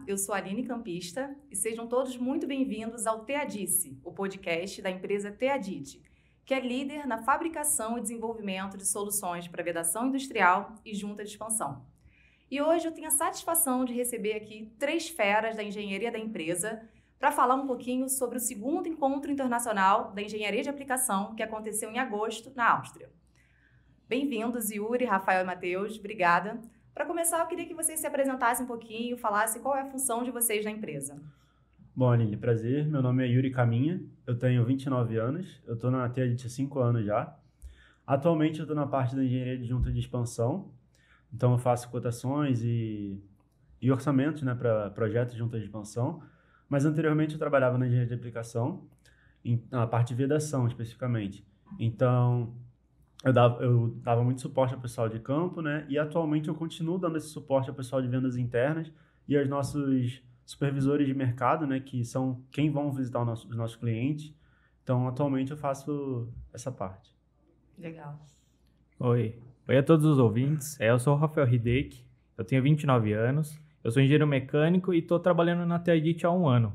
eu sou a Aline Campista e sejam todos muito bem-vindos ao TEADICE, o podcast da empresa TEADIT, que é líder na fabricação e desenvolvimento de soluções para vedação industrial e junta de expansão. E hoje eu tenho a satisfação de receber aqui 3 feras da engenharia da empresa para falar um pouquinho sobre o segundo encontro internacional da engenharia de aplicação que aconteceu em agosto na Áustria. Bem-vindos, Yuri, Rafael e Matheus, obrigada. Para começar, eu queria que vocês se apresentassem um pouquinho, falassem qual é a função de vocês na empresa. Bom, Aline, prazer. Meu nome é Yuri Caminha, eu tenho 29 anos, eu estou na TEADIT há 5 anos já. Atualmente eu estou na parte da engenharia de junta de expansão, então eu faço cotações e orçamentos, né, para projetos de junta de expansão, mas anteriormente eu trabalhava na engenharia de aplicação, na parte de vedação especificamente. Então, eu dava muito suporte ao pessoal de campo, né? E atualmente eu continuo dando esse suporte ao pessoal de vendas internas e aos nossos supervisores de mercado, né? Que são quem vão visitar os nossos clientes. Então, atualmente eu faço essa parte. Legal. Oi a todos os ouvintes. Eu sou o Rafael Hideki, eu tenho 29 anos, eu sou engenheiro mecânico e estou trabalhando na TEADIT há 1 ano.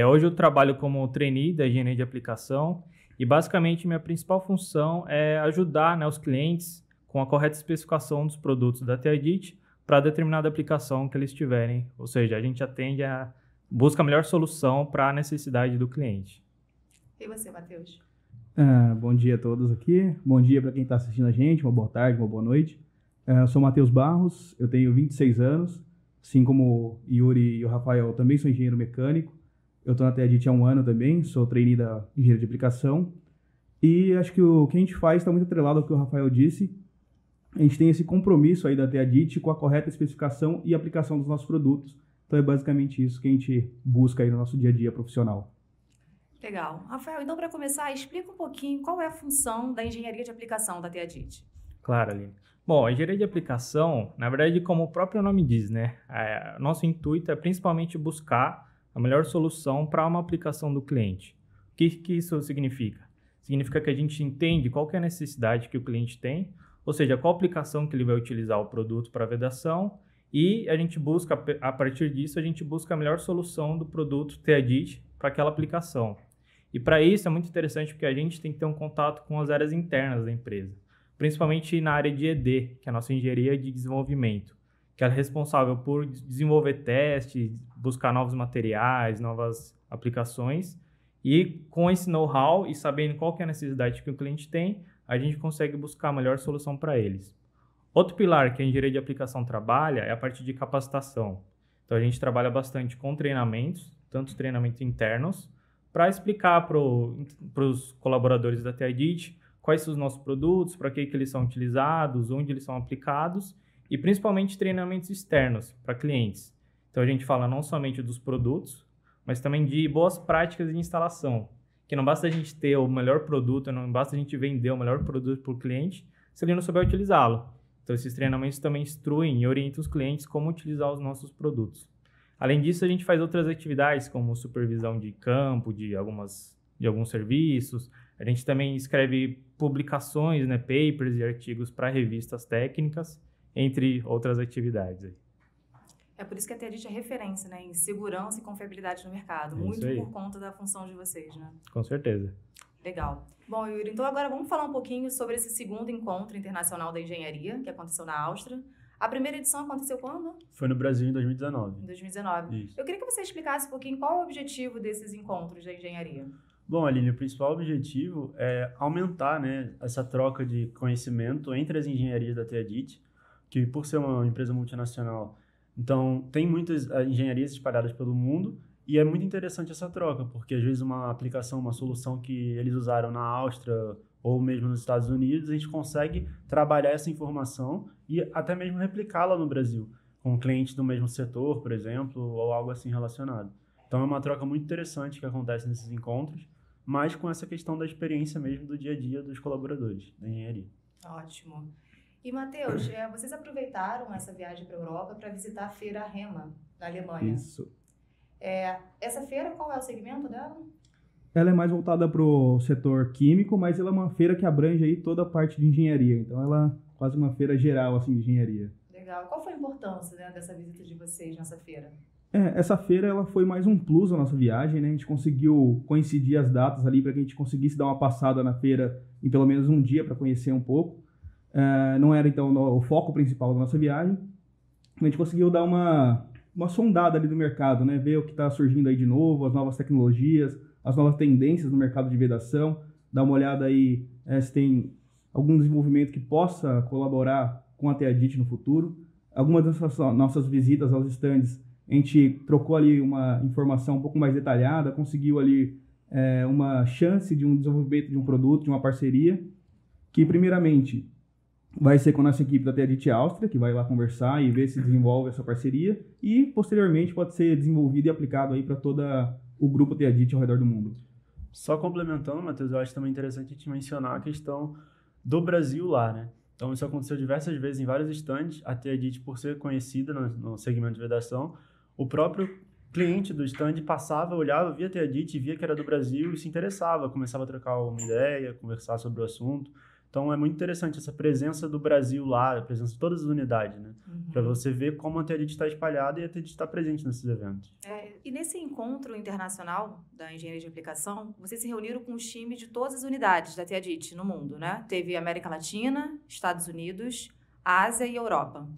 Hoje eu trabalho como trainee da engenharia de aplicação. E, basicamente, minha principal função é ajudar, né, os clientes com a correta especificação dos produtos da TEADIT para determinada aplicação que eles tiverem. Ou seja, a gente busca a melhor solução para a necessidade do cliente. E você, Matheus? Bom dia a todos aqui. Bom dia para quem está assistindo a gente. Uma boa tarde, uma boa noite. Eu sou Matheus Barros, eu tenho 26 anos. Assim como o Yuri e o Rafael, eu também sou engenheiro mecânico. Eu estou na TEADIT há 1 ano também, sou trainee da engenharia de aplicação. E acho que o que a gente faz está muito atrelado ao que o Rafael disse. A gente tem esse compromisso aí da TEADIT com a correta especificação e aplicação dos nossos produtos. Então é basicamente isso que a gente busca aí no nosso dia a dia profissional. Legal. Rafael, então para começar, explica um pouquinho qual é a função da engenharia de aplicação da TEADIT. Claro, Aline. Bom, a engenharia de aplicação, na verdade, como o próprio nome diz, né? Nosso intuito é principalmente buscar a melhor solução para uma aplicação do cliente. O que isso significa? Significa que a gente entende qual que é a necessidade que o cliente tem, ou seja, qual aplicação que ele vai utilizar o produto para vedação, e a gente busca, a partir disso, a gente busca a melhor solução do produto TEADIT para aquela aplicação. E para isso é muito interessante porque a gente tem que ter um contato com as áreas internas da empresa, principalmente na área de ED, que é a nossa engenharia de desenvolvimento, que é responsável por desenvolver testes, buscar novos materiais, novas aplicações. E com esse know-how e sabendo qual que é a necessidade que o cliente tem, a gente consegue buscar a melhor solução para eles. Outro pilar que a engenharia de aplicação trabalha é a parte de capacitação. Então a gente trabalha bastante com treinamentos, tanto treinamentos internos, para explicar para os colaboradores da TEADIT quais são os nossos produtos, para que eles são utilizados, onde eles são aplicados, e principalmente treinamentos externos para clientes. Então a gente fala não somente dos produtos, mas também de boas práticas de instalação, que não basta a gente ter o melhor produto, não basta a gente vender o melhor produto para o cliente se ele não souber utilizá-lo. Então esses treinamentos também instruem e orientam os clientes como utilizar os nossos produtos. Além disso, a gente faz outras atividades como supervisão de campo, de alguns serviços. A gente também escreve publicações, né, papers e artigos para revistas técnicas, entre outras atividades. É por isso que a TEADIT é referência, né, em segurança e confiabilidade no mercado, muito por conta da função de vocês, né? Com certeza. Legal. Bom, Yuri, então agora vamos falar um pouquinho sobre esse segundo encontro internacional da engenharia, que aconteceu na Áustria. A primeira edição aconteceu quando? Foi no Brasil em 2019. Em 2019. Isso. Eu queria que você explicasse um pouquinho qual é o objetivo desses encontros da engenharia. Bom, Aline, o principal objetivo é aumentar, né, essa troca de conhecimento entre as engenharias da TEADIT, que por ser uma empresa multinacional, então tem muitas engenharias espalhadas pelo mundo e é muito interessante essa troca, porque às vezes uma aplicação, uma solução que eles usaram na Áustria ou mesmo nos Estados Unidos, a gente consegue trabalhar essa informação e até mesmo replicá-la no Brasil, com clientes do mesmo setor, por exemplo, ou algo assim relacionado. Então é uma troca muito interessante que acontece nesses encontros, mas com essa questão da experiência mesmo do dia a dia dos colaboradores da engenharia. Ótimo. E, Matheus, vocês aproveitaram essa viagem para a Europa para visitar a feira REMA, na Alemanha. Isso. Essa feira, qual é o segmento dela? Ela é mais voltada para o setor químico, mas ela é uma feira que abrange aí toda a parte de engenharia. Então, ela é quase uma feira geral assim, de engenharia. Legal. Qual foi a importância, né, dessa visita de vocês nessa feira? Essa feira ela foi mais um plus na nossa viagem, né? A gente conseguiu coincidir as datas ali para que a gente conseguisse dar uma passada na feira em pelo menos um dia para conhecer um pouco. Não era, então, o foco principal da nossa viagem. A gente conseguiu dar uma sondada ali no mercado, né? Ver o que está surgindo aí de novo, as novas tecnologias, as novas tendências no mercado de vedação, dar uma olhada aí se tem algum desenvolvimento que possa colaborar com a Teadit no futuro. Algumas das nossas visitas aos estandes, a gente trocou ali uma informação um pouco mais detalhada, conseguiu ali uma chance de um desenvolvimento de um produto, de uma parceria, que primeiramente vai ser com a nossa equipe da Teadit Áustria, que vai lá conversar e ver se desenvolve essa parceria, e posteriormente pode ser desenvolvido e aplicado aí para todo o grupo Teadit ao redor do mundo. Só complementando, Matheus, eu acho também interessante a gente mencionar a questão do Brasil lá, né? Então, isso aconteceu diversas vezes em vários estandes. A Teadit, por ser conhecida no segmento de vedação, o próprio cliente do stand passava, olhava, via a Teadit, via que era do Brasil e se interessava, começava a trocar uma ideia, conversar sobre o assunto. Então, é muito interessante essa presença do Brasil lá, a presença de todas as unidades, né? Para você ver como a Teadit está espalhada e a Teadit está presente nesses eventos. E nesse encontro internacional da engenharia de aplicação, vocês se reuniram com os times de todas as unidades da Teadit no mundo, né? Teve América Latina, Estados Unidos, Ásia e Europa.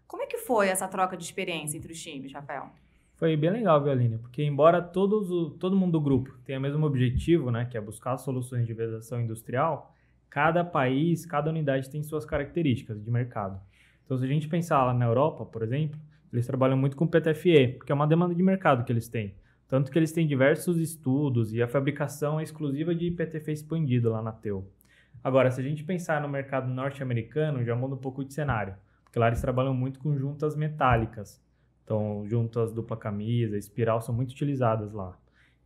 Como é que foi essa troca de experiência entre os times, Rafael? Foi bem legal, viu, Aline? Porque embora todo mundo do grupo tenha o mesmo objetivo, né, que é buscar soluções de vedação industrial, cada país, cada unidade tem suas características de mercado. Então, se a gente pensar lá na Europa, por exemplo, eles trabalham muito com PTFE, porque é uma demanda de mercado que eles têm. Tanto que eles têm diversos estudos e a fabricação é exclusiva de PTFE expandido lá na TEU. Agora, se a gente pensar no mercado norte-americano, já muda um pouco de cenário, porque lá eles trabalham muito com juntas metálicas. Então, juntas dupla camisa, espiral são muito utilizadas lá.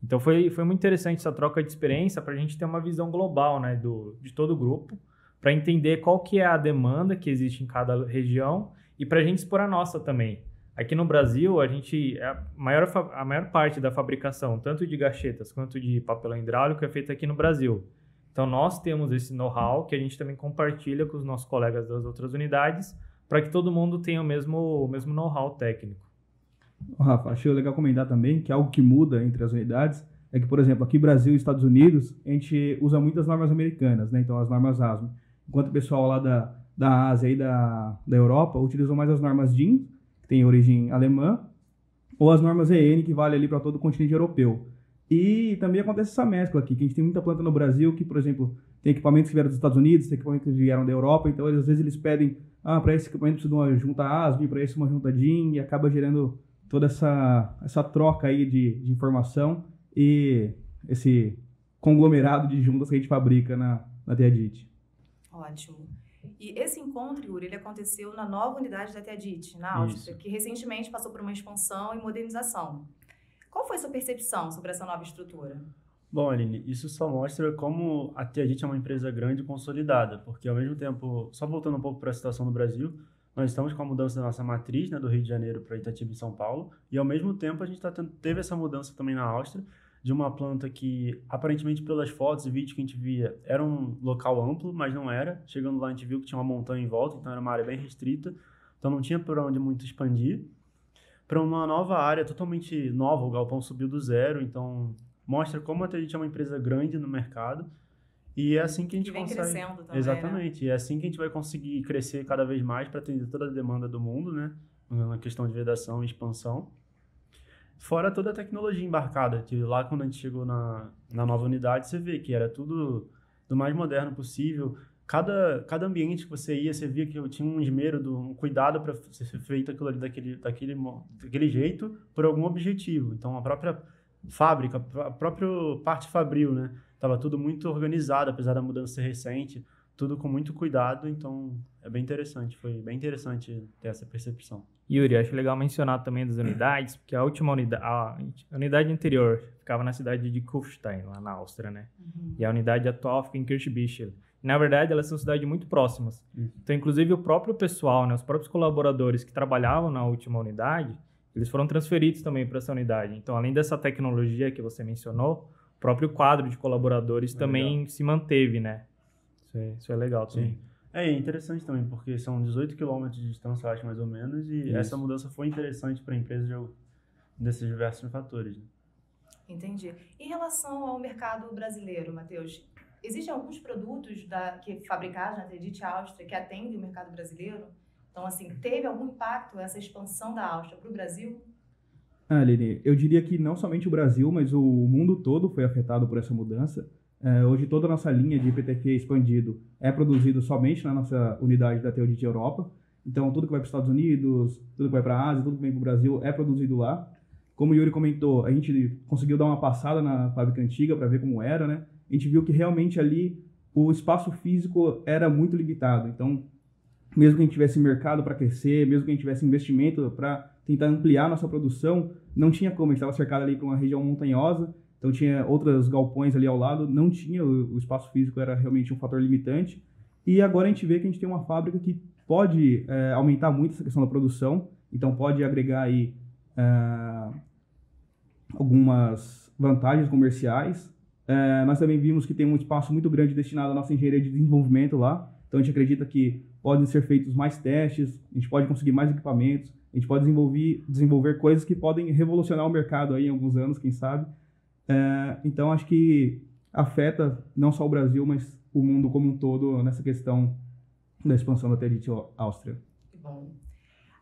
Então, foi muito interessante essa troca de experiência para a gente ter uma visão global, né, de todo o grupo, para entender qual que é a demanda que existe em cada região e para a gente expor a nossa também. Aqui no Brasil, a maior parte da fabricação, tanto de gachetas quanto de papelão hidráulico, é feita aqui no Brasil. Então, nós temos esse know-how que a gente também compartilha com os nossos colegas das outras unidades para que todo mundo tenha o mesmo know-how técnico. Rafa, achei legal comentar também que algo que muda entre as unidades é que, por exemplo, aqui Brasil e Estados Unidos, a gente usa muitas normas americanas, né? Então, as normas ASME. Enquanto o pessoal lá da Ásia e da Europa utilizam mais as normas DIN, que tem origem alemã, ou as normas EN, que vale ali para todo o continente europeu. E também acontece essa mescla aqui, que a gente tem muita planta no Brasil que, por exemplo, tem equipamentos que vieram dos Estados Unidos, tem equipamentos que vieram da Europa, então às vezes eles pedem, para esse equipamento precisa de uma junta ASME, para esse uma junta DIN, e acaba gerando toda essa troca aí de informação e esse conglomerado de juntas que a gente fabrica na Teadit. Ótimo. E esse encontro, Yuri, ele aconteceu na nova unidade da Teadit, na Áustria, que recentemente passou por uma expansão e modernização. Qual foi a sua percepção sobre essa nova estrutura? Bom, Aline, isso só mostra como a Teadit é uma empresa grande e consolidada, porque ao mesmo tempo, só voltando um pouco para a situação do Brasil, nós estamos com a mudança da nossa matriz, né, do Rio de Janeiro para Itatiba, em São Paulo, e ao mesmo tempo a gente teve essa mudança também na Áustria, de uma planta que, aparentemente pelas fotos e vídeos que a gente via, era um local amplo, mas não era. Chegando lá a gente viu que tinha uma montanha em volta, então era uma área bem restrita, então não tinha por onde muito expandir. Para uma nova área totalmente nova, o galpão subiu do zero, então mostra como a Teadit é uma empresa grande no mercado. E é assim que a gente vem consegue... crescendo também, Exatamente. Né? E é assim que a gente vai conseguir crescer cada vez mais para atender toda a demanda do mundo, né? Na questão de vedação e expansão. Fora toda a tecnologia embarcada, que lá quando a gente chegou na nova unidade, você vê que era tudo do mais moderno possível. Cada ambiente que você ia, você via que tinha um esmero, um cuidado para ser feito aquilo ali daquele jeito por algum objetivo. Então, a própria fábrica, a própria parte fabril, né? Tava tudo muito organizado, apesar da mudança ser recente, tudo com muito cuidado, então é bem interessante, foi bem interessante ter essa percepção. Yuri, acho legal mencionar também das unidades, porque a última unidade, a unidade anterior ficava na cidade de Kufstein, lá na Áustria, né? E a unidade atual fica em Kirchbichel. Na verdade, elas são cidades muito próximas. Então, inclusive, o próprio pessoal, né, os próprios colaboradores que trabalhavam na última unidade, eles foram transferidos também para essa unidade. Então, além dessa tecnologia que você mencionou, o próprio quadro de colaboradores também se manteve, né? Isso é legal também. Sim. É interessante também, porque são 18 quilômetros de distância, eu acho, mais ou menos, e essa mudança foi interessante para a empresa desses diversos fatores. Né? Entendi. Em relação ao mercado brasileiro, Matheus, existem alguns produtos que fabricados na Teadit Áustria que atendem o mercado brasileiro? Então, assim, teve algum impacto essa expansão da Áustria para o Brasil? Aline, eu diria que não somente o Brasil, mas o mundo todo foi afetado por essa mudança. Hoje toda a nossa linha de PTFE expandido é produzido somente na nossa unidade da Teadit Europa. Então, tudo que vai para os Estados Unidos, tudo que vai para a Ásia, tudo que vem para o Brasil é produzido lá. Como o Yuri comentou, a gente conseguiu dar uma passada na fábrica antiga para ver como era, né? A gente viu que realmente ali o espaço físico era muito limitado. Então, mesmo que a gente tivesse mercado para crescer, mesmo que a gente tivesse investimento para tentar ampliar nossa produção, não tinha como. A gente estava cercado ali por uma região montanhosa, então tinha outros galpões ali ao lado, não tinha, o espaço físico era realmente um fator limitante. E agora a gente vê que a gente tem uma fábrica que pode aumentar muito essa questão da produção, então pode agregar aí algumas vantagens comerciais. Nós também vimos que tem um espaço muito grande destinado à nossa engenharia de desenvolvimento lá, então a gente acredita que podem ser feitos mais testes, a gente pode conseguir mais equipamentos, a gente pode desenvolver coisas que podem revolucionar o mercado aí em alguns anos, quem sabe. Então acho que afeta não só o Brasil, mas o mundo como um todo nessa questão da expansão da Teadit Áustria. Bom.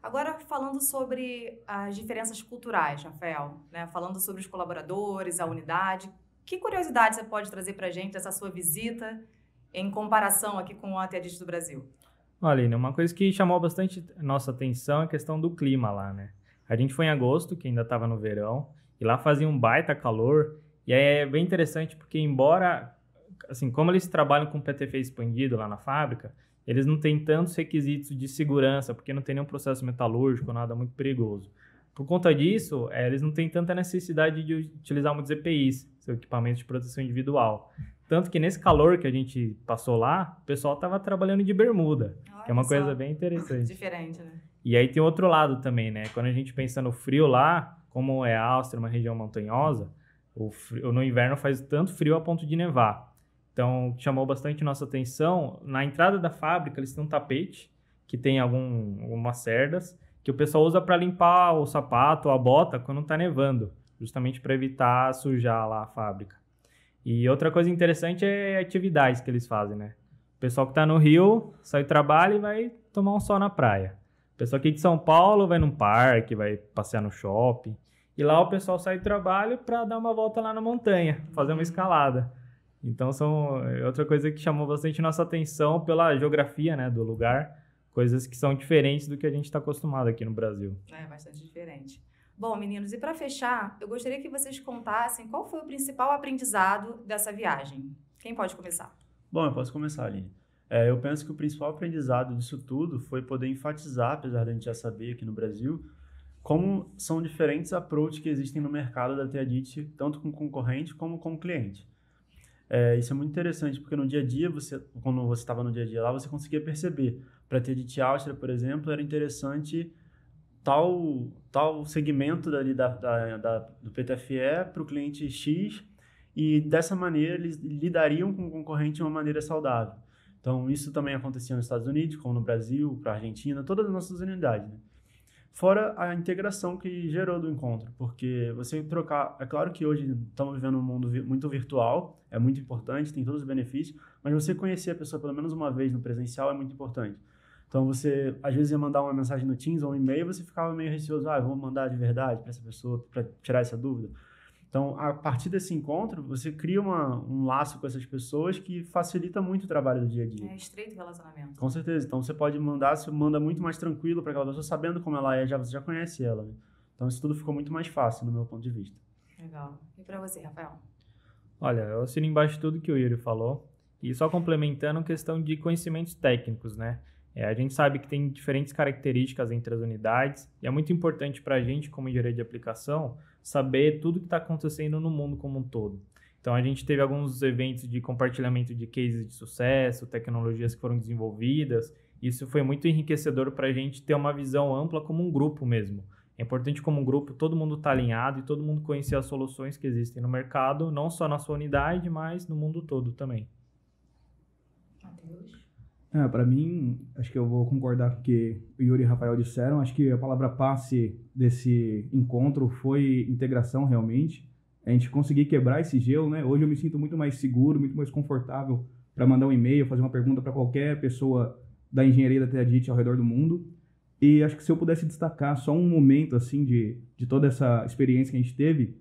Agora, falando sobre as diferenças culturais, Rafael, né? Falando sobre os colaboradores, a unidade, que curiosidade você pode trazer para a gente dessa sua visita em comparação aqui com a Teadit do Brasil? Olha, Aline, uma coisa que chamou bastante nossa atenção é a questão do clima lá, né? A gente foi em agosto, que ainda estava no verão, e lá fazia um baita calor, e é bem interessante porque embora, assim, como eles trabalham com PTFE expandido lá na fábrica, eles não têm tantos requisitos de segurança, porque não tem nenhum processo metalúrgico, nada muito perigoso. Por conta disso, eles não têm tanta necessidade de utilizar muitos EPIs, seu equipamento de proteção individual. Tanto que nesse calor que a gente passou lá, o pessoal estava trabalhando de bermuda, que é uma coisa bem interessante. Diferente, né? E aí tem outro lado também, né? Quando a gente pensa no frio lá, como é a Áustria, uma região montanhosa, no inverno faz tanto frio a ponto de nevar. Então, chamou bastante nossa atenção. Na entrada da fábrica, eles têm um tapete que tem algumas cerdas que o pessoal usa para limpar o sapato, a bota, quando está nevando, justamente para evitar sujar lá a fábrica. E outra coisa interessante é atividades que eles fazem, né? O pessoal que está no Rio sai do trabalho e vai tomar um sol na praia. O pessoal aqui de São Paulo vai num parque, vai passear no shopping. E lá o pessoal sai do trabalho para dar uma volta lá na montanha, fazer uma escalada. Então, outra coisa que chamou bastante nossa atenção pela geografia, né, do lugar, coisas que são diferentes do que a gente está acostumado aqui no Brasil. É, bastante diferente. Bom, meninos, e para fechar, eu gostaria que vocês contassem qual foi o principal aprendizado dessa viagem. Quem pode começar? Bom, eu posso começar, Aline. Eu penso que o principal aprendizado disso tudo foi poder enfatizar, apesar da gente já saber aqui no Brasil, como são diferentes approaches que existem no mercado da Teadit, tanto com o concorrente como com o cliente. Isso é muito interessante, porque no dia a dia, quando você estava no dia a dia lá, você conseguia perceber. Para a Teadit Áustria, por exemplo, era interessante tal segmento dali do PTFE para o cliente X, e dessa maneira eles lidariam com o concorrente de uma maneira saudável. Então, isso também acontecia nos Estados Unidos, como no Brasil, para a Argentina, todas as nossas unidades, né? Fora a integração que gerou do encontro, porque você trocar... É claro que hoje estamos vivendo um mundo muito virtual, é muito importante, tem todos os benefícios, mas você conhecer a pessoa pelo menos uma vez no presencial é muito importante. Então, você, às vezes, ia mandar uma mensagem no Teams ou um e-mail, você ficava meio receoso, vou mandar de verdade para essa pessoa, para tirar essa dúvida. Então, a partir desse encontro, você cria um laço com essas pessoas que facilita muito o trabalho do dia a dia. É estreito relacionamento. Com certeza. Então, você pode mandar, você manda muito mais tranquilo para aquela pessoa, sabendo como ela é, você já conhece ela, né? Então, isso tudo ficou muito mais fácil, no meu ponto de vista. Legal. E para você, Rafael? Olha, eu assino embaixo de tudo que o Yuri falou. E só complementando, questão de conhecimentos técnicos, né? A gente sabe que tem diferentes características entre as unidades e é muito importante para a gente, como engenheiro de aplicação, saber tudo que está acontecendo no mundo como um todo. Então, a gente teve alguns eventos de compartilhamento de cases de sucesso, tecnologias que foram desenvolvidas. Isso foi muito enriquecedor para a gente ter uma visão ampla como um grupo mesmo. É importante como um grupo todo mundo estar alinhado e todo mundo conhecer as soluções que existem no mercado, não só na sua unidade, mas no mundo todo também. Matheus? Para mim, acho que eu vou concordar com o que o Yuri e o Rafael disseram. Acho que a palavra passe desse encontro foi integração, realmente. A gente conseguir quebrar esse gelo, né? Hoje eu me sinto muito mais seguro, muito mais confortável para mandar um e-mail, fazer uma pergunta para qualquer pessoa da engenharia da TEADIT ao redor do mundo. E acho que se eu pudesse destacar só um momento, assim, de toda essa experiência que a gente teve,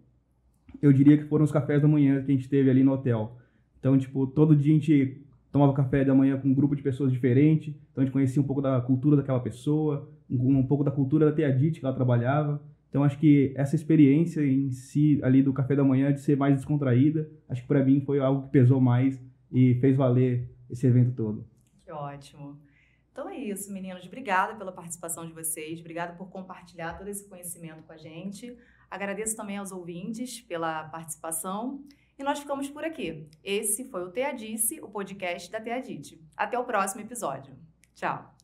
eu diria que foram os cafés da manhã que a gente teve ali no hotel. Então, tipo, todo dia a gente tomava café da manhã com um grupo de pessoas diferentes, então a gente conhecia um pouco da cultura daquela pessoa, um pouco da cultura da TEADIT que ela trabalhava. Então, acho que essa experiência em si, ali do café da manhã, de ser mais descontraída, acho que para mim foi algo que pesou mais e fez valer esse evento todo. Que ótimo. Então é isso, meninos. Obrigada pela participação de vocês, obrigada por compartilhar todo esse conhecimento com a gente. Agradeço também aos ouvintes pela participação e nós ficamos por aqui. Esse foi o TEADICE, o podcast da TEADIT. Até o próximo episódio. Tchau!